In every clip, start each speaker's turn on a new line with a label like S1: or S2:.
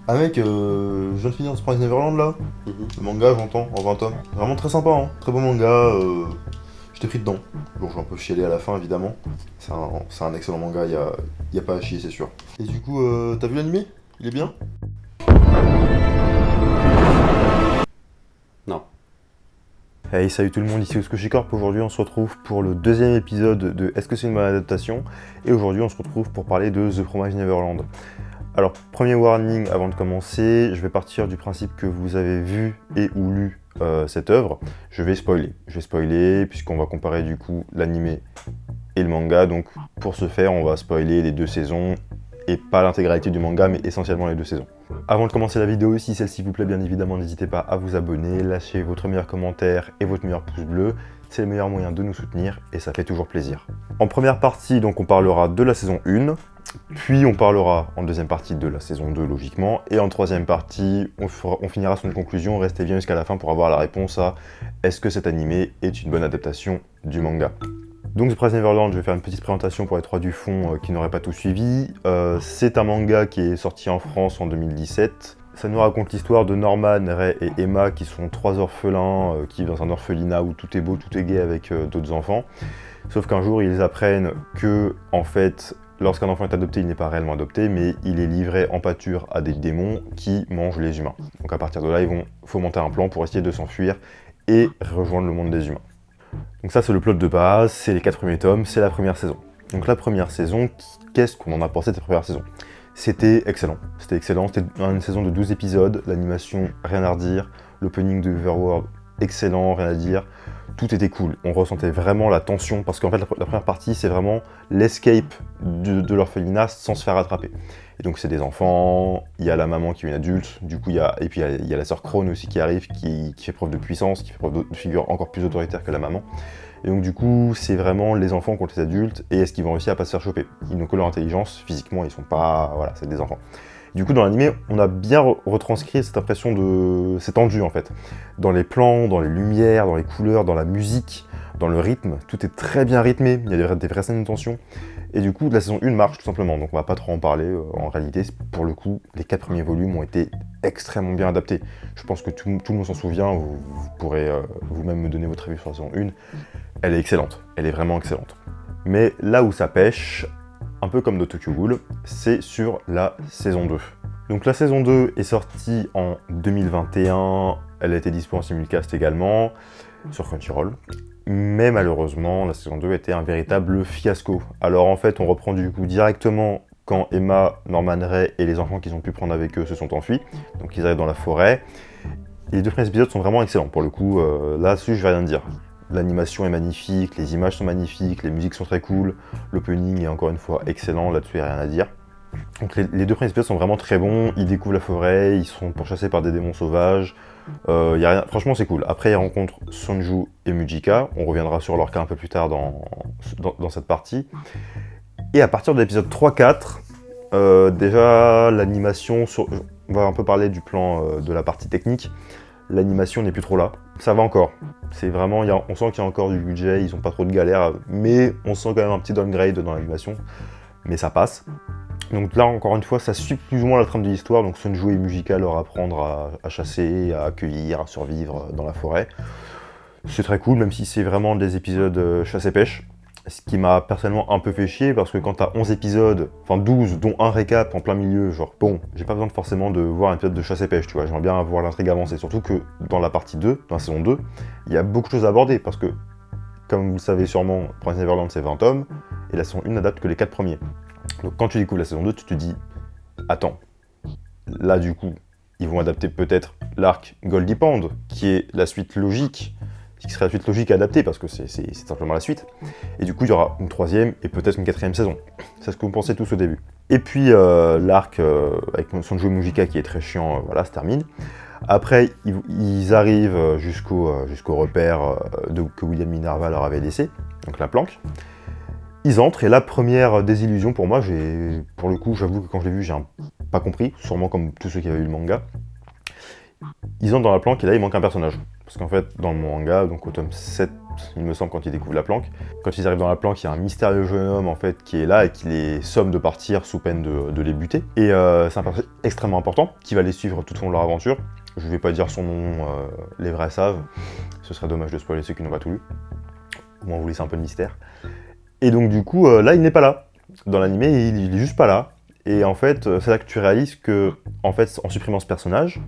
S1: Ah mec, je viens de finir Surprise Neverland là.
S2: Mhm.
S1: Le manga, j'entends, en 20 tomes. Vraiment très sympa, hein. Très bon manga. J'étais pris dedans. Bon, j'ai un peu chialé à la fin, évidemment. C'est un excellent manga, y a pas à chier, c'est sûr. Et du coup, t'as vu l'animé? Il est bien?
S2: Non.
S1: Hey, salut tout le monde, ici Osco Corp. Aujourd'hui, on se retrouve pour le deuxième épisode de Est-ce que c'est une bonne adaptation? Et aujourd'hui, on se retrouve pour parler de The Promised Neverland. Alors, premier warning avant de commencer, je vais partir du principe que vous avez vu et ou lu cette œuvre. Je vais spoiler puisqu'on va comparer du coup l'animé et le manga. Donc, pour ce faire, on va spoiler les deux saisons et pas l'intégralité du manga, mais essentiellement les deux saisons. Avant de commencer la vidéo, si celle-ci vous plaît, bien évidemment, n'hésitez pas à vous abonner, lâcher votre meilleur commentaire et votre meilleur pouce bleu. C'est le meilleur moyen de nous soutenir et ça fait toujours plaisir. En première partie, donc, on parlera de la saison 1, puis on parlera en deuxième partie de la saison 2, logiquement, et en troisième partie, on finira sur une conclusion. Restez bien jusqu'à la fin pour avoir la réponse à est-ce que cet animé est une bonne adaptation du manga. Donc, The Promised Neverland, je vais faire une petite présentation pour les trois du fond qui n'auraient pas tout suivi. C'est un manga qui est sorti en France en 2017. Ça nous raconte l'histoire de Norman, Ray et Emma, qui sont trois orphelins qui vivent dans un orphelinat où tout est beau, tout est gai avec d'autres enfants. Sauf qu'un jour, ils apprennent que, en fait, lorsqu'un enfant est adopté, il n'est pas réellement adopté, mais il est livré en pâture à des démons qui mangent les humains. Donc à partir de là, ils vont fomenter un plan pour essayer de s'enfuir et rejoindre le monde des humains. Donc ça, c'est le plot de base, c'est les 4 premiers tomes, c'est la première saison. Donc la première saison, qu'est-ce qu'on en a pensé de cette première saison? C'était excellent, c'était une saison de 12 épisodes, l'animation, rien à redire, l'opening de Overworld, excellent, rien à dire, tout était cool, on ressentait vraiment la tension, parce qu'en fait la première partie, c'est vraiment l'escape de l'orphelinat sans se faire rattraper. Et donc c'est des enfants, il y a la maman qui est une adulte, du coup il y a la sœur Krone aussi qui arrive, qui fait preuve de puissance, qui fait preuve de figure encore plus autoritaire que la maman. Et donc du coup c'est vraiment les enfants contre les adultes, et est-ce qu'ils vont réussir à pas se faire choper? Ils n'ont que leur intelligence, physiquement ils sont pas... voilà, c'est des enfants. Du coup dans l'animé on a bien retranscrit cette impression de... c'est tendu en fait. Dans les plans, dans les lumières, dans les couleurs, dans la musique, dans le rythme, tout est très bien rythmé, il y a des vraies scènes de tension. Et du coup, la saison 1 marche tout simplement, donc on va pas trop en parler. En réalité, pour le coup, les 4 premiers volumes ont été extrêmement bien adaptés. Je pense que tout le monde s'en souvient, vous pourrez vous-même me donner votre avis sur la saison 1. Elle est excellente, elle est vraiment excellente. Mais là où ça pêche, un peu comme de Tokyo Ghoul, c'est sur la saison 2. Donc la saison 2 est sortie en 2021, elle a été disponible en simulcast également, sur Crunchyroll. Mais malheureusement, la saison 2 était un véritable fiasco. Alors en fait, on reprend du coup directement quand Emma, Norman, Ray et les enfants qu'ils ont pu prendre avec eux se sont enfuis. Donc ils arrivent dans la forêt. Et les deux premiers épisodes sont vraiment excellents. Pour le coup, là-dessus, je vais rien dire. L'animation est magnifique, les images sont magnifiques, les musiques sont très cool, l'opening est encore une fois excellent, là-dessus, il n'y a rien à dire. Donc les deux premiers épisodes sont vraiment très bons, ils découvrent la forêt, ils sont pourchassés par des démons sauvages, y a rien... franchement c'est cool. Après ils rencontrent Sonju et Mujika, on reviendra sur leur cas un peu plus tard dans cette partie. Et à partir de l'épisode 3-4, déjà l'animation, on va un peu parler du plan de la partie technique, l'animation n'est plus trop là, ça va encore. C'est vraiment, on sent qu'il y a encore du budget, ils ont pas trop de galères, mais on sent quand même un petit downgrade dans l'animation, mais ça passe. Donc là, encore une fois, ça suit plus ou moins la trame de l'histoire. Donc Sonju et Mujika leur apprendre à chasser, à accueillir, à survivre dans la forêt. C'est très cool, même si c'est vraiment des épisodes chasse et pêche. Ce qui m'a personnellement un peu fait chier, parce que quand t'as 11 épisodes, enfin 12, dont un récap en plein milieu, genre bon, j'ai pas besoin forcément de voir un épisode de chasse et pêche, tu vois, j'aimerais bien voir l'intrigue avancer. Surtout que dans la partie 2, dans la saison 2, il y a beaucoup de choses à aborder, parce que, comme vous le savez sûrement, Promised Neverland c'est 20 tomes, et la saison 1 n'adapte que les 4 premiers. Donc quand tu découvres la saison 2, tu te dis, attends, là du coup, ils vont adapter peut-être l'arc Goldie Pond, qui est la suite logique, qui serait la suite logique à adapter, parce que c'est simplement la suite. Et du coup, il y aura une troisième et peut-être une quatrième saison. C'est ce que vous pensez tous au début. Et puis l'arc avec Sonju Mujika qui est très chiant, voilà, se termine. Après, ils arrivent jusqu'au repère que William Minerva leur avait laissé, donc la planque. Ils entrent, et la première désillusion pour moi, pour le coup, j'avoue que quand je l'ai vu, j'ai pas compris, sûrement comme tous ceux qui avaient lu le manga. Ils entrent dans la planque, et là, il manque un personnage. Parce qu'en fait, dans le manga, donc au tome 7, il me semble, quand ils découvrent la planque. Quand ils arrivent dans la planque, il y a un mystérieux jeune homme en fait qui est là et qui les somme de partir sous peine de les buter. Et c'est un personnage extrêmement important qui va les suivre tout au long de leur aventure. Je vais pas dire son nom, les vrais savent. Ce serait dommage de spoiler ceux qui n'ont pas tout lu. Au moins vous laissez un peu de mystère. Et donc du coup, là il n'est pas là. Dans l'animé, il est juste pas là. Et en fait, c'est là que tu réalises que, en fait, en supprimant ce personnage,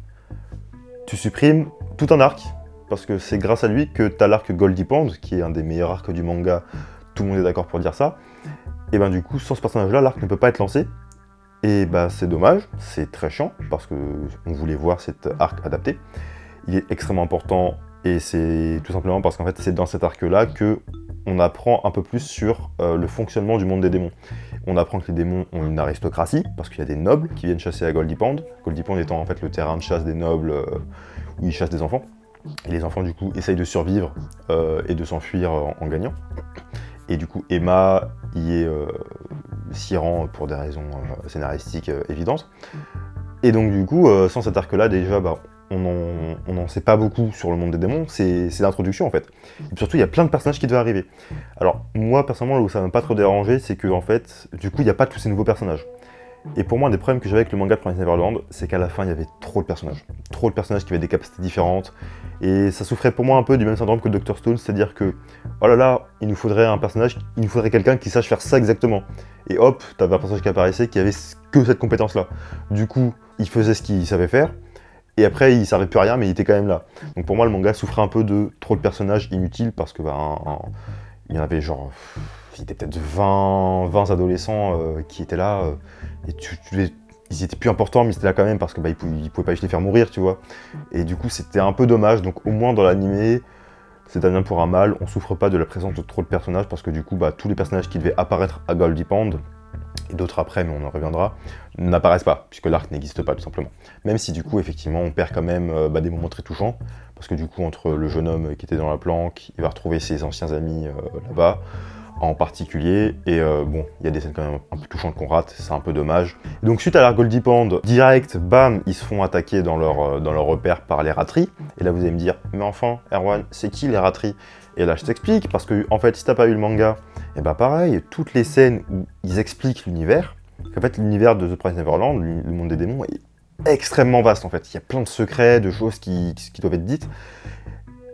S1: tu supprimes tout un arc. Parce que c'est grâce à lui que tu as l'arc Goldie Pond, qui est un des meilleurs arcs du manga, tout le monde est d'accord pour dire ça. Et ben du coup, sans ce personnage-là, l'arc ne peut pas être lancé. Et ben c'est dommage, c'est très chiant, parce qu'on voulait voir cet arc adapté. Il est extrêmement important, et c'est tout simplement parce qu'en fait, c'est dans cet arc-là que on apprend un peu plus sur le fonctionnement du monde des démons. On apprend que les démons ont une aristocratie, parce qu'il y a des nobles qui viennent chasser à Goldie Pond. Goldie Pond étant en fait le terrain de chasse des nobles, où ils chassent des enfants. Et les enfants du coup essayent de survivre et de s'enfuir en gagnant. Et du coup Emma s'y rend pour des raisons scénaristiques évidentes. Et donc du coup, sans cet arc-là, déjà, on n'en sait pas beaucoup sur le monde des démons, c'est l'introduction en fait. Et surtout, il y a plein de personnages qui devaient arriver. Alors, moi, personnellement, là où ça m'a pas trop dérangé, c'est que en fait, du coup, il n'y a pas tous ces nouveaux personnages. Et pour moi, un des problèmes que j'avais avec le manga de Promised Neverland, c'est qu'à la fin, il y avait trop de personnages. Trop de personnages qui avaient des capacités différentes. Et ça souffrait pour moi un peu du même syndrome que Dr. Stone, c'est-à-dire que, oh là là, il nous faudrait un personnage, il nous faudrait quelqu'un qui sache faire ça exactement. Et hop, t'avais un personnage qui apparaissait qui avait que cette compétence-là. Du coup, il faisait ce qu'il savait faire. Et après, il servait plus à rien, mais il était quand même là. Donc pour moi, le manga souffrait un peu de trop de personnages inutiles, parce que il y en avait genre... Il y était peut-être 20 adolescents qui étaient là, et ils étaient plus importants, mais ils étaient là quand même, parce que ils pouvaient pas juste les faire mourir, tu vois. Et du coup, c'était un peu dommage, donc au moins dans l'animé, c'est un bien pour un mal, on souffre pas de la présence de trop de personnages, parce que du coup, tous les personnages qui devaient apparaître à Goldie Pond, et d'autres après, mais on en reviendra, n'apparaissent pas, puisque l'arc n'existe pas, tout simplement. Même si du coup, effectivement, on perd quand même des moments très touchants, parce que du coup, entre le jeune homme qui était dans la planque, il va retrouver ses anciens amis là-bas, en particulier, et bon, il y a des scènes quand même un peu touchantes qu'on rate, c'est un peu dommage. Et donc suite à l'arc Goldie Pond, direct, bam, ils se font attaquer dans leur repère par les rateries, et là vous allez me dire, mais enfin, Erwan, c'est qui les rateries? Et là je t'explique, parce que en fait, si t'as pas eu le manga, et pareil, toutes les scènes où ils expliquent l'univers, en fait l'univers de The Promised Neverland, le monde des démons, est extrêmement vaste en fait, il y a plein de secrets, de choses qui doivent être dites,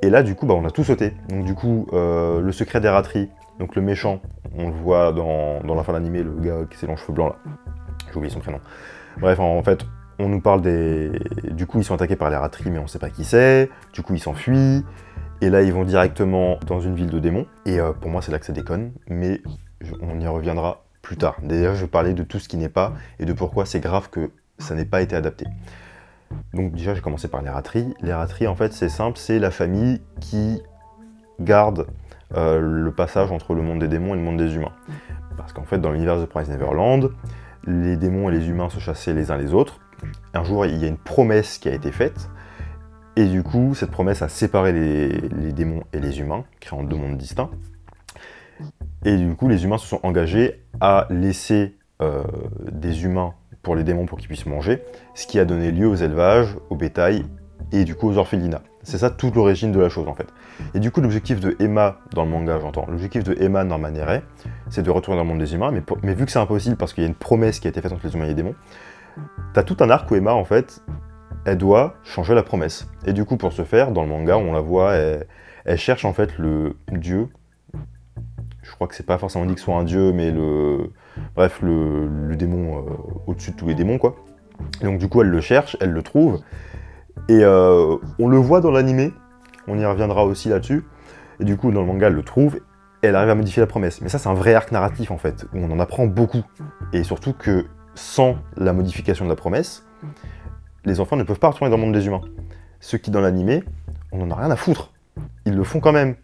S1: et là du coup, on a tout sauté. Donc du coup, le secret des rateries, donc le méchant, on le voit dans la fin d'animé, le gars qui s'est les cheveux blancs là. J'ai oublié son prénom. Bref, en fait, on nous parle des... Du coup, ils sont attaqués par les rateries, mais on sait pas qui c'est. Du coup, ils s'enfuient. Et là, ils vont directement dans une ville de démons. Et pour moi, c'est là que ça déconne. Mais on y reviendra plus tard. D'ailleurs, je vais parler de tout ce qui n'est pas et de pourquoi c'est grave que ça n'ait pas été adapté. Donc déjà, j'ai commencé par les rateries. Les rateries, en fait, c'est simple, c'est la famille qui garde le passage entre le monde des démons et le monde des humains. Parce qu'en fait, dans l'univers de Promised Neverland, les démons et les humains se chassaient les uns les autres. Un jour, il y a une promesse qui a été faite, et du coup, cette promesse a séparé les démons et les humains, créant deux mondes distincts. Et du coup, les humains se sont engagés à laisser des humains pour les démons pour qu'ils puissent manger, ce qui a donné lieu aux élevages, au bétail, et du coup aux orphelinats. C'est ça toute l'origine de la chose en fait. Et du coup l'objectif de Emma dans le manga, j'entends, l'objectif de Emma Normaneret, c'est de retourner dans le monde des humains, mais vu que c'est impossible parce qu'il y a une promesse qui a été faite entre les humains et les démons, t'as tout un arc où Emma en fait, elle doit changer la promesse. Et du coup pour ce faire, dans le manga on la voit, elle cherche en fait le dieu, je crois que c'est pas forcément dit que ce soit un dieu, mais le démon au-dessus de tous les démons quoi. Et donc du coup elle le cherche, elle le trouve, et on le voit dans l'animé, on y reviendra aussi là-dessus, et du coup dans le manga elle le trouve, et elle arrive à modifier la promesse. Mais ça c'est un vrai arc narratif en fait, où on en apprend beaucoup, et surtout que sans la modification de la promesse, les enfants ne peuvent pas retourner dans le monde des humains. Ceux qui dans l'animé, on en a rien à foutre, ils le font quand même.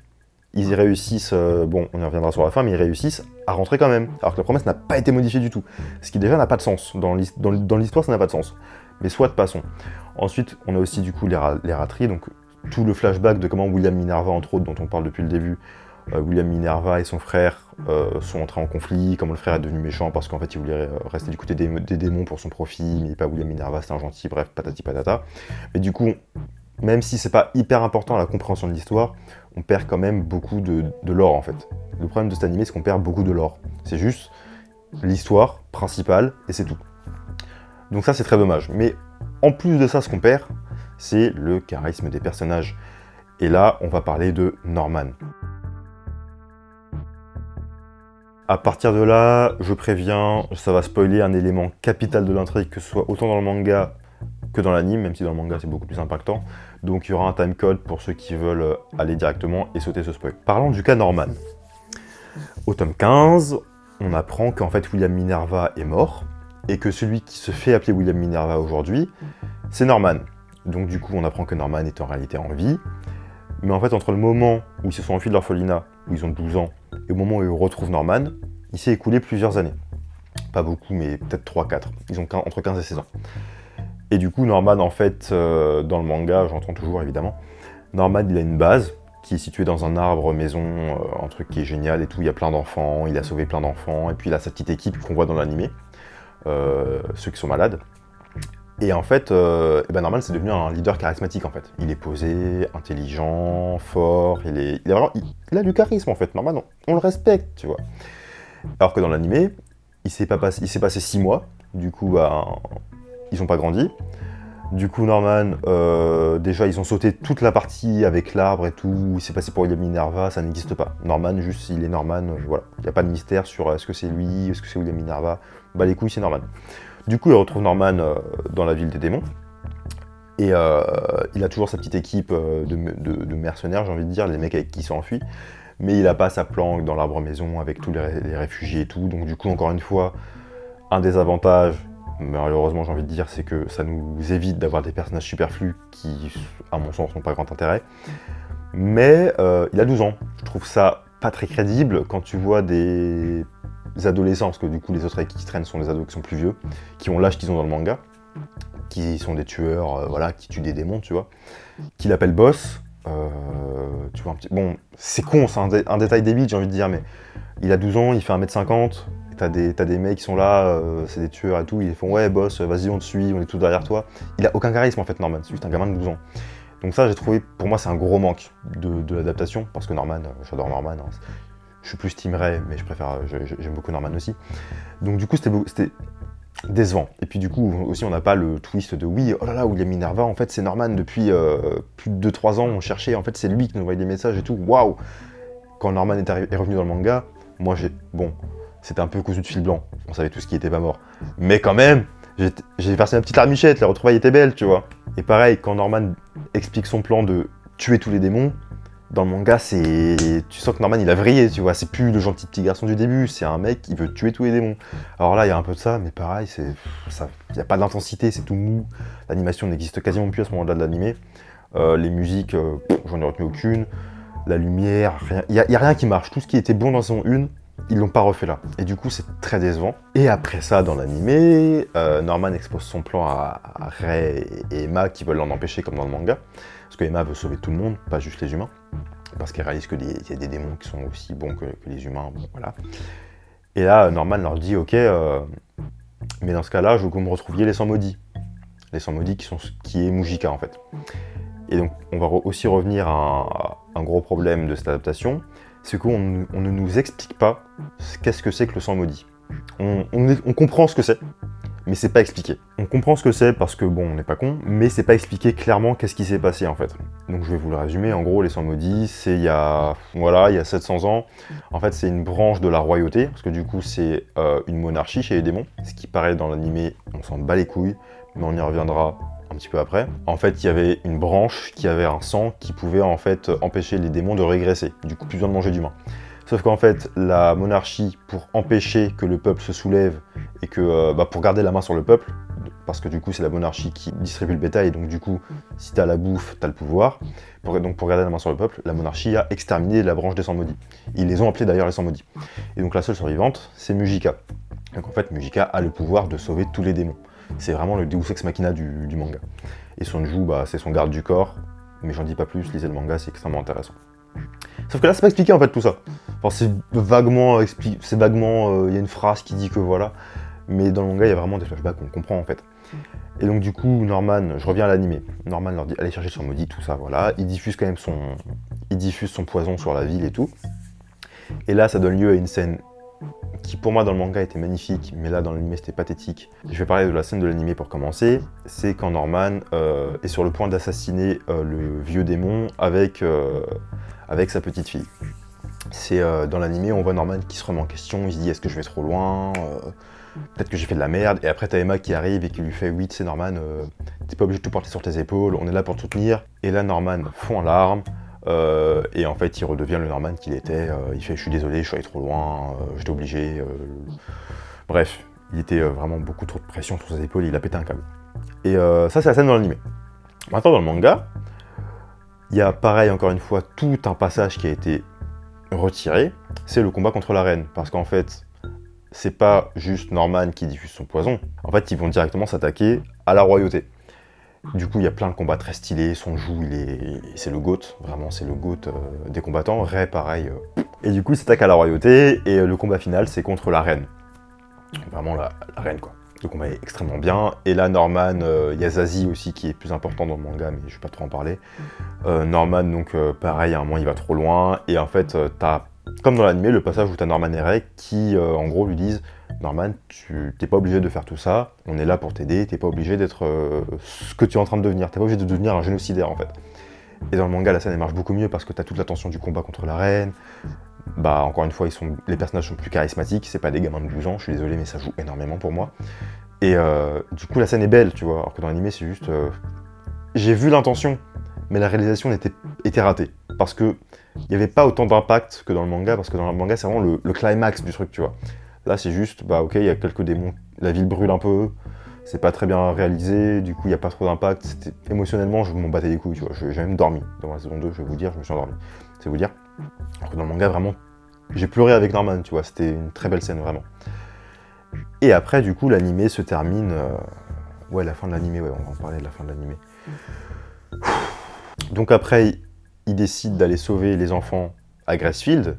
S1: Ils y réussissent, bon on y reviendra sur la fin, mais ils réussissent à rentrer quand même, alors que la promesse n'a pas été modifiée du tout, ce qui déjà n'a pas de sens, dans l'histoire ça n'a pas de sens. Mais soit passons. Ensuite, on a aussi du coup les rateries, donc tout le flashback de comment William Minerva, entre autres, dont on parle depuis le début, William Minerva et son frère sont entrés en conflit, comment le frère est devenu méchant parce qu'en fait il voulait rester du côté des démons pour son profit, mais pas William Minerva, c'était un gentil, bref, patati patata. Mais du coup, même si c'est pas hyper important à la compréhension de l'histoire, on perd quand même beaucoup de lore en fait. Le problème de cet animé, c'est qu'on perd beaucoup de lore. C'est juste l'histoire principale et c'est tout. Donc ça, c'est très dommage. Mais en plus de ça, ce qu'on perd, c'est le charisme des personnages. Et là, on va parler de Norman. À partir de là, je préviens, ça va spoiler un élément capital de l'intrigue, que ce soit autant dans le manga que dans l'anime, même si dans le manga c'est beaucoup plus impactant. Donc il y aura un timecode pour ceux qui veulent aller directement et sauter ce spoil. Parlons du cas Norman. Au tome 15, on apprend qu'en fait William Minerva est mort, et que celui qui se fait appeler William Minerva aujourd'hui, c'est Norman. Donc du coup, on apprend que Norman est en réalité en vie. Mais en fait, entre le moment où ils se sont enfuis de l'orphelinat, où ils ont 12 ans, et au moment où ils retrouvent Norman, il s'est écoulé plusieurs années. Pas beaucoup, mais peut-être 3-4. Ils ont entre 15 et 16 ans. Et du coup, Norman, en fait, dans le manga, j'entends toujours évidemment, Norman, il a une base qui est située dans un arbre maison, un truc qui est génial et tout. Il y a plein d'enfants, il a sauvé plein d'enfants, et puis il a sa petite équipe qu'on voit dans l'animé, ceux qui sont malades. Et en fait, Norman, c'est devenu un leader charismatique, en fait. Il est posé, intelligent, fort, il a du charisme, en fait. Norman, on le respecte, tu vois. Alors que dans l'animé, il s'est passé 6 mois, du coup, ils n'ont pas grandi. Du coup, Norman, déjà, ils ont sauté toute la partie avec l'arbre et tout, il s'est passé pour William Minerva, ça n'existe pas. Norman, juste, il est Norman, voilà. Il n'y a pas de mystère sur est-ce que c'est lui, est-ce que c'est William Minerva. Bah les couilles, c'est Norman. Du coup, il retrouve Norman dans la ville des démons. Et il a toujours sa petite équipe de mercenaires, j'ai envie de dire, les mecs avec qui il s'est enfui. Mais il n'a pas sa planque dans l'arbre maison avec tous les réfugiés et tout. Donc du coup, encore une fois, un des avantages, malheureusement j'ai envie de dire, c'est que ça nous évite d'avoir des personnages superflus qui, à mon sens, n'ont pas grand intérêt. Mais il a 12 ans. Je trouve ça pas très crédible quand tu vois des adolescents, parce que du coup les autres avec qui traînent sont des ados qui sont plus vieux, qui ont l'âge qu'ils ont dans le manga, qui sont des tueurs, voilà, qui tuent des démons, tu vois, qui l'appellent boss, tu vois, bon, c'est con, c'est un détail débile, j'ai envie de dire, mais il a 12 ans, il fait 1m50, t'as des mecs qui sont là, c'est des tueurs et tout, ils font ouais boss, vas-y on te suit, on est tous derrière toi. Il a aucun charisme en fait Norman, c'est juste un gamin de 12 ans. Donc ça j'ai trouvé, pour moi c'est un gros manque de l'adaptation, parce que Norman, j'adore Norman, hein. Je suis plus Team Ray, mais j'aime beaucoup Norman aussi. Donc du coup, c'était décevant. Et puis du coup, aussi, on n'a pas le twist de oui, oh là là, William Minerva, en fait, c'est Norman depuis plus de 2-3 ans, on cherchait, en fait, c'est lui qui nous envoyait des messages et tout. Waouh! Quand Norman est revenu dans le manga, moi, c'était un peu cousu de fil blanc. On savait tout ce qui était pas mort. Mais quand même, j'ai versé ma petite larmichette, la retrouvaille était belle, tu vois. Et pareil, quand Norman explique son plan de tuer tous les démons, dans le manga, tu sens que Norman, il a vrillé, tu vois. C'est plus le gentil petit garçon du début, c'est un mec qui veut tuer tous les démons. Alors là, il y a un peu de ça, mais pareil, il n'y a pas d'intensité, c'est tout mou. L'animation n'existe quasiment plus à ce moment-là de l'animé. Les musiques, j'en ai retenu aucune. La lumière, rien. Il n'y a rien qui marche. Tout ce qui était bon dans saison 1, ils l'ont pas refait là. Et du coup, c'est très décevant. Et après ça, dans l'animé, Norman expose son plan à Ray et Emma qui veulent l'en empêcher comme dans le manga. Parce que Emma veut sauver tout le monde, pas juste les humains. Parce qu'elle réalise qu'il y a des démons qui sont aussi bons que les humains, bon, voilà. Et là, Norman leur dit, ok, mais dans ce cas-là, je veux que vous me retrouviez les 100 maudits. Les 100 maudits qui est Mujika, en fait. Et donc, on va aussi revenir à un gros problème de cette adaptation, c'est qu'on ne nous explique pas qu'est-ce que c'est que le sang maudit. On comprend ce que c'est, mais c'est pas expliqué. On comprend ce que c'est parce que, bon, on n'est pas con, mais c'est pas expliqué clairement qu'est-ce qui s'est passé, en fait. Donc je vais vous le résumer, en gros, les sangs maudits, c'est il y a 700 ans, en fait, c'est une branche de la royauté, parce que du coup, c'est une monarchie chez les démons, ce qui paraît dans l'animé, on s'en bat les couilles, mais on y reviendra un petit peu après. En fait, il y avait une branche qui avait un sang qui pouvait, en fait, empêcher les démons de régresser, du coup, plus besoin de manger d'humains. Sauf qu'en fait, la monarchie, pour empêcher que le peuple se soulève et que, pour garder la main sur le peuple, parce que du coup c'est la monarchie qui distribue le bétail, et donc du coup, si t'as la bouffe, t'as le pouvoir. Donc pour garder la main sur le peuple, la monarchie a exterminé la branche des Sangs Maudits. Ils les ont appelés d'ailleurs les Sangs Maudits. Et donc la seule survivante, c'est Mujika. Donc en fait, Mujika a le pouvoir de sauver tous les démons. C'est vraiment le Deus Ex Machina du manga. Et Sonju, c'est son garde du corps, mais j'en dis pas plus, lisez le manga, c'est extrêmement intéressant. Sauf que là, c'est pas expliqué en fait tout ça. Enfin, c'est vaguement, il y a une phrase qui dit que voilà. mais dans le manga, il y a vraiment des flashbacks qu'on comprend en fait. Et donc du coup, Norman, je reviens à l'animé, Norman leur dit allez chercher son maudit, tout ça, voilà. Il diffuse quand même son poison sur la ville et tout. Et là, ça donne lieu à une scène qui pour moi dans le manga était magnifique, mais là dans l'animé c'était pathétique. Je vais parler de la scène de l'animé pour commencer. C'est quand Norman est sur le point d'assassiner le vieux démon avec sa petite fille. C'est dans l'animé, on voit Norman qui se remet en question, il se dit est-ce que je vais trop loin, peut-être que j'ai fait de la merde, et après t'as Emma qui arrive et qui lui fait oui tu sais Norman, t'es pas obligé de tout porter sur tes épaules, on est là pour te soutenir. Et là Norman fond en larmes, et en fait il redevient le Norman qu'il était, il fait je suis désolé, je suis allé trop loin, j'étais obligé, bref, il était vraiment beaucoup trop de pression sur ses épaules, il a pété un câble. Et ça c'est la scène dans l'animé. Maintenant dans le manga, il y a pareil encore une fois tout un passage qui a été retiré, c'est le combat contre la reine, parce qu'en fait c'est pas juste Norman qui diffuse son poison, en fait ils vont directement s'attaquer à la royauté. Du coup il y a plein de combats très stylés, son joug c'est le GOAT, vraiment c'est le GOAT des combattants, Ray pareil. Et du coup il s'attaque à la royauté, et le combat final c'est contre la reine, vraiment la reine quoi. Le combat est extrêmement bien, et là Norman, il y a Zazie aussi qui est plus important dans le manga, mais je vais pas trop en parler. Norman, donc pareil, à un moment il va trop loin, et en fait t'as, comme dans l'animé, le passage où t'as Norman et Ray qui en gros lui disent Norman, tu t'es pas obligé de faire tout ça, on est là pour t'aider, t'es pas obligé d'être ce que tu es en train de devenir, t'es pas obligé de devenir un génocidaire en fait. Et dans le manga la scène elle marche beaucoup mieux parce que t'as toute la tension du combat contre la reine. Bah encore une fois les personnages sont plus charismatiques, c'est pas des gamins de 12 ans, je suis désolé mais ça joue énormément pour moi. Et du coup la scène est belle, tu vois, alors que dans l'animé c'est juste... J'ai vu l'intention, mais la réalisation était ratée. Parce que il n'y avait pas autant d'impact que dans le manga, parce que dans le manga c'est vraiment le climax du truc, tu vois. Là c'est juste, bah ok, il y a quelques démons, la ville brûle un peu, c'est pas très bien réalisé, du coup il n'y a pas trop d'impact. Émotionnellement je m'en battais les couilles, tu vois, j'ai même dormi. Dans la saison 2, je vais vous dire, je me suis endormi. C'est vous dire. Alors que dans le manga vraiment, j'ai pleuré avec Norman, tu vois, c'était une très belle scène vraiment. Et après du coup l'animé se termine... Ouais, la fin de l'animé, ouais, on va en parler de la fin de l'animé. Donc après, il décide d'aller sauver les enfants à Gracefield,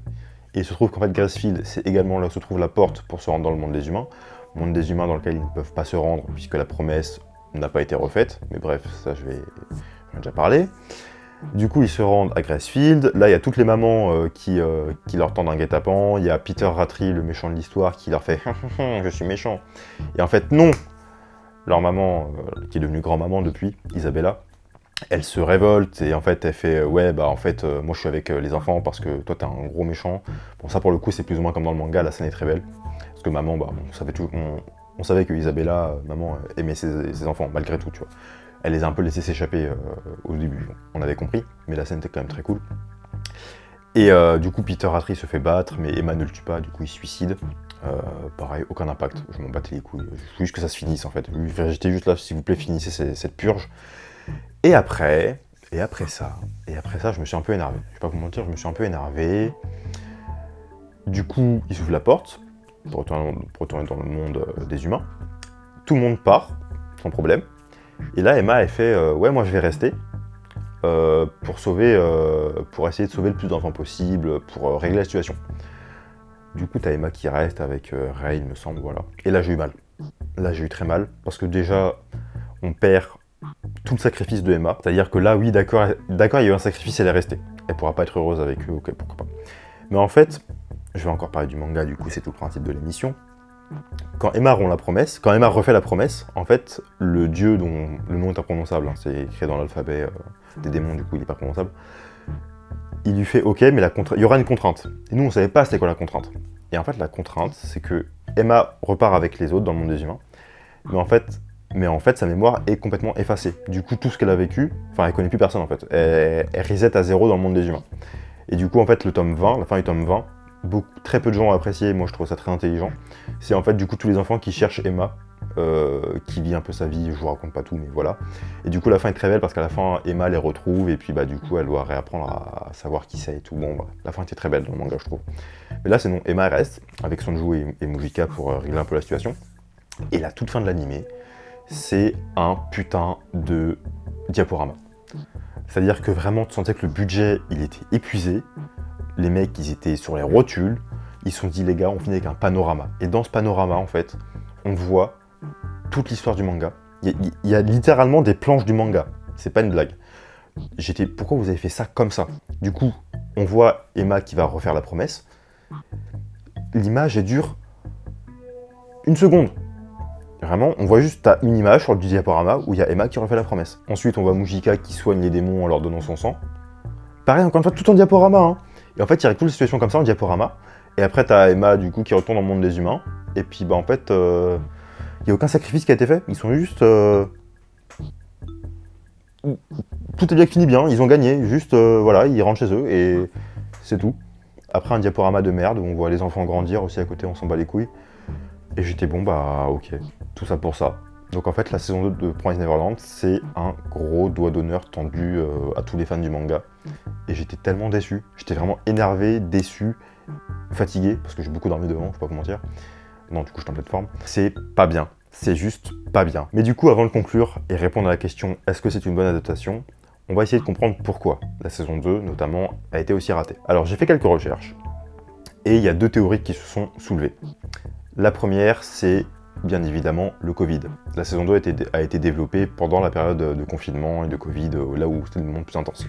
S1: et il se trouve qu'en fait Gracefield, c'est également là où se trouve la porte pour se rendre dans le monde des humains dans lequel ils ne peuvent pas se rendre puisque la promesse n'a pas été refaite, mais bref, ça j'en ai déjà parlé. Du coup, ils se rendent à Gracefield, là il y a toutes les mamans qui leur tendent un guet-apens, il y a Peter Rattray, le méchant de l'histoire, qui leur fait « je suis méchant ». Et en fait, non. Leur maman, qui est devenue grand-maman depuis, Isabella, elle se révolte et en fait elle fait ouais bah en fait moi je suis avec les enfants parce que toi t'es un gros méchant. Bon ça pour le coup c'est plus ou moins comme dans le manga, la scène est très belle. Parce que maman, bah on savait que Isabella, maman aimait ses enfants malgré tout, tu vois. Elle les a un peu laissés s'échapper au début, on avait compris, mais la scène était quand même très cool. Et du coup Peter Rattray se fait battre, mais Emma ne le tue pas, du coup il se suicide. Pareil, aucun impact, je m'en battais les couilles, je voulais juste que ça se finisse en fait. J'étais juste là, s'il vous plaît finissez cette purge. Et après ça, je me suis un peu énervé. Je vais pas vous mentir, je me suis un peu énervé. Du coup, il s'ouvre la porte pour retourner dans le monde des humains. Tout le monde part, sans problème. Et là, Emma, elle fait ouais, moi je vais rester pour essayer de sauver le plus d'enfants possible, pour régler la situation. Du coup, t'as Emma qui reste avec Ray, il me semble, voilà. Et là, j'ai eu mal. Là, j'ai eu très mal, parce que déjà, on perd tout le sacrifice de Emma. C'est-à-dire que là, oui, d'accord, il y a eu un sacrifice, elle est restée. Elle pourra pas être heureuse avec eux, ok, pourquoi pas. Mais en fait, je vais encore parler du manga, du coup, c'est tout le principe de l'émission. Quand Emma refait la promesse, en fait, le dieu dont le nom est imprononçable, hein, c'est écrit dans l'alphabet des démons, du coup, il est pas prononçable, il lui fait ok, mais il y aura une contrainte. Et nous, on savait pas c'était quoi la contrainte. Et en fait, la contrainte, c'est que Emma repart avec les autres dans le monde des humains, mais en fait, sa mémoire est complètement effacée. Du coup, tout ce qu'elle a vécu, enfin, elle connaît plus personne en fait. Elle reset à 0 dans le monde des humains. Et du coup, en fait, le tome 20, la fin du tome 20, très peu de gens ont apprécié, moi je trouve ça très intelligent. C'est en fait, du coup, tous les enfants qui cherchent Emma, qui vit un peu sa vie, je vous raconte pas tout, mais voilà. Et du coup, la fin est très belle parce qu'à la fin, Emma les retrouve, et puis bah, du coup, elle doit réapprendre à savoir qui c'est et tout. Bon, bah, la fin était très belle dans le manga, je trouve. Mais là, c'est non, Emma reste, avec Sonju et Mujika pour régler un peu la situation. Et la toute fin de l'animé, c'est un putain de diaporama. C'est-à-dire que vraiment, tu sentais que le budget, il était épuisé. Les mecs, ils étaient sur les rotules. Ils se sont dit, les gars, on finit avec un panorama. Et dans ce panorama, en fait, on voit toute l'histoire du manga. Il y a littéralement des planches du manga. C'est pas une blague. Pourquoi vous avez fait ça comme ça? Du coup, on voit Emma qui va refaire la promesse. L'image, elle dure 1 seconde. Vraiment, on voit juste, t'as une image sur le diaporama où il y a Emma qui refait la promesse. Ensuite, on voit Mujika qui soigne les démons en leur donnant son sang. Pareil, encore une fois, tout en diaporama. Hein. Et en fait, il règle toutes les situations comme ça en diaporama. Et après, t'as Emma, du coup, qui retourne dans le monde des humains. Et puis, bah, en fait, il n'y a aucun sacrifice qui a été fait. Ils sont juste... Tout est bien qui finit bien, ils ont gagné. Juste, voilà, ils rentrent chez eux et c'est tout. Après, un diaporama de merde où on voit les enfants grandir aussi à côté, on s'en bat les couilles. Et j'étais bon, bah, ok. Tout ça pour ça. Donc en fait, la saison 2 de Promise Neverland, c'est un gros doigt d'honneur tendu à tous les fans du manga. Et j'étais tellement déçu. J'étais vraiment énervé, déçu, fatigué, parce que j'ai beaucoup dormi devant, je vais pas vous mentir. Non, du coup, je suis en pleine forme. C'est pas bien. C'est juste pas bien. Mais du coup, avant de conclure et répondre à la question « Est-ce que c'est une bonne adaptation ?», on va essayer de comprendre pourquoi la saison 2, notamment, a été aussi ratée. Alors, j'ai fait quelques recherches, et il y a 2 théories qui se sont soulevées. La première, c'est bien évidemment le Covid. La saison 2 a été développée pendant la période de confinement et de Covid, là où c'était le moment plus intense.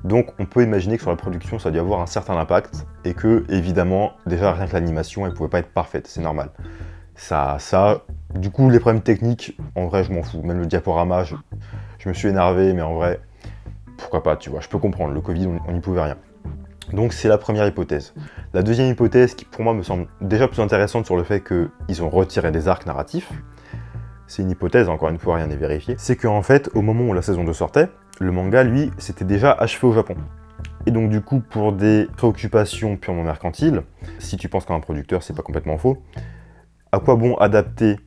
S1: Donc on peut imaginer que sur la production, ça a dû avoir un certain impact, et que, évidemment, déjà rien que l'animation, elle pouvait pas être parfaite, c'est normal. Du coup, les problèmes techniques, en vrai, je m'en fous. Même le diaporama, je me suis énervé, mais en vrai, pourquoi pas, tu vois, je peux comprendre, le Covid, on n'y pouvait rien. Donc c'est la première hypothèse. La deuxième hypothèse, qui pour moi me semble déjà plus intéressante sur le fait qu'ils ont retiré des arcs narratifs, c'est une hypothèse, encore une fois, rien n'est vérifié, c'est qu'en fait, au moment où la saison 2 sortait, le manga, lui, s'était déjà achevé au Japon. Et donc du coup, pour des préoccupations purement mercantiles, si tu penses qu'un producteur, c'est pas complètement faux, à quoi bon adapter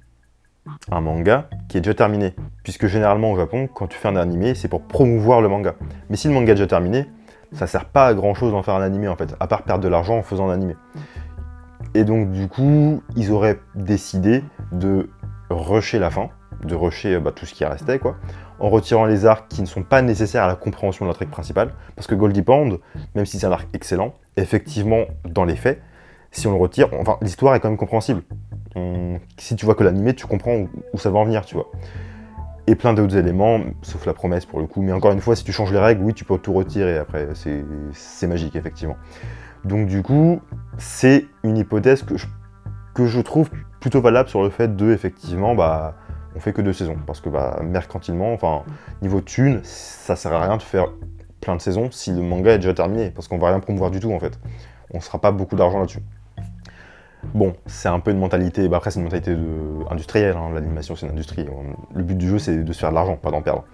S1: un manga qui est déjà terminé? Puisque généralement au Japon, quand tu fais un animé, c'est pour promouvoir le manga. Mais si le manga est déjà terminé, ça sert pas à grand chose d'en faire un animé en fait, à part perdre de l'argent en faisant un animé. Et donc du coup, ils auraient décidé de rusher la fin, de rusher tout ce qui restait quoi, en retirant les arcs qui ne sont pas nécessaires à la compréhension de l'intrigue principale, parce que Goldie Pond, même si c'est un arc excellent, effectivement, dans les faits, si on le retire, enfin, l'histoire est quand même compréhensible. Si tu vois que l'animé, tu comprends où ça va en venir, tu vois. Et plein d'autres éléments, sauf la promesse pour le coup, mais encore une fois, si tu changes les règles, oui, tu peux tout retirer après, c'est magique, effectivement. Donc du coup, c'est une hypothèse que je trouve plutôt valable sur le fait de, effectivement, on fait que 2 saisons, parce que mercantilement, enfin, niveau thune, ça sert à rien de faire plein de saisons si le manga est déjà terminé, parce qu'on va rien promouvoir du tout, en fait. On ne sera pas beaucoup d'argent là-dessus. Bon, c'est un peu une mentalité, après c'est une mentalité industrielle, hein, l'animation c'est une industrie. Le but du jeu c'est de se faire de l'argent, pas d'en perdre.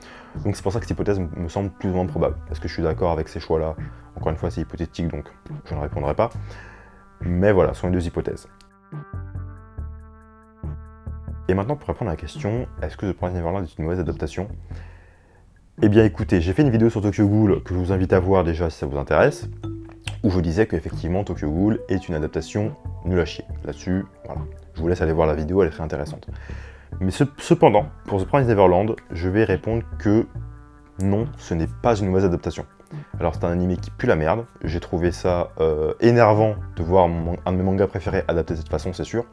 S1: Donc c'est pour ça que cette hypothèse me semble plus ou moins probable. Est-ce que je suis d'accord avec ces choix-là? Encore une fois c'est hypothétique donc je ne répondrai pas. Mais voilà, ce sont les 2 hypothèses. Et maintenant pour répondre à la question, est-ce que The Promised Neverland est une mauvaise adaptation? Eh bien écoutez, j'ai fait une vidéo sur Tokyo Ghoul que je vous invite à voir déjà si ça vous intéresse, où je disais qu'effectivement Tokyo Ghoul est une adaptation nulle à chier. Là-dessus, voilà. Je vous laisse aller voir la vidéo, elle est très intéressante. Mais cependant, pour The Promised Neverland, je vais répondre que non, ce n'est pas une mauvaise adaptation. Alors c'est un animé qui pue la merde, j'ai trouvé ça énervant de voir un de mes mangas préférés adapté de cette façon, c'est sûr.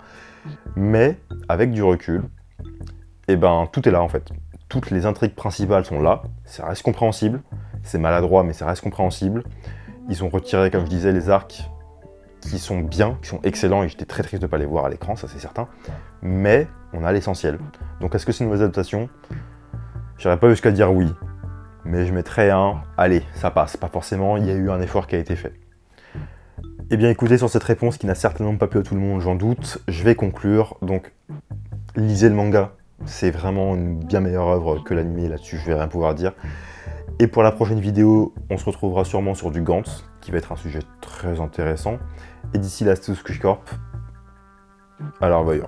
S1: Mais, avec du recul, tout est là en fait. Toutes les intrigues principales sont là, ça reste compréhensible, c'est maladroit mais ça reste compréhensible. Ils ont retiré, comme je disais, les arcs qui sont bien, qui sont excellents, et j'étais très triste de ne pas les voir à l'écran, ça c'est certain. Mais on a l'essentiel. Donc est-ce que c'est une mauvaise adaptation? J'irais pas jusqu'à dire oui. Mais je mettrais allez, ça passe. Pas forcément, il y a eu un effort qui a été fait. Eh bien écoutez, sur cette réponse qui n'a certainement pas plu à tout le monde, j'en doute, je vais conclure. Donc, lisez le manga. C'est vraiment une bien meilleure œuvre que l'anime, là-dessus je vais rien pouvoir dire. Et pour la prochaine vidéo, on se retrouvera sûrement sur du Gantz, qui va être un sujet très intéressant. Et d'ici là, c'est tout ce que je corp. Alors, voyons.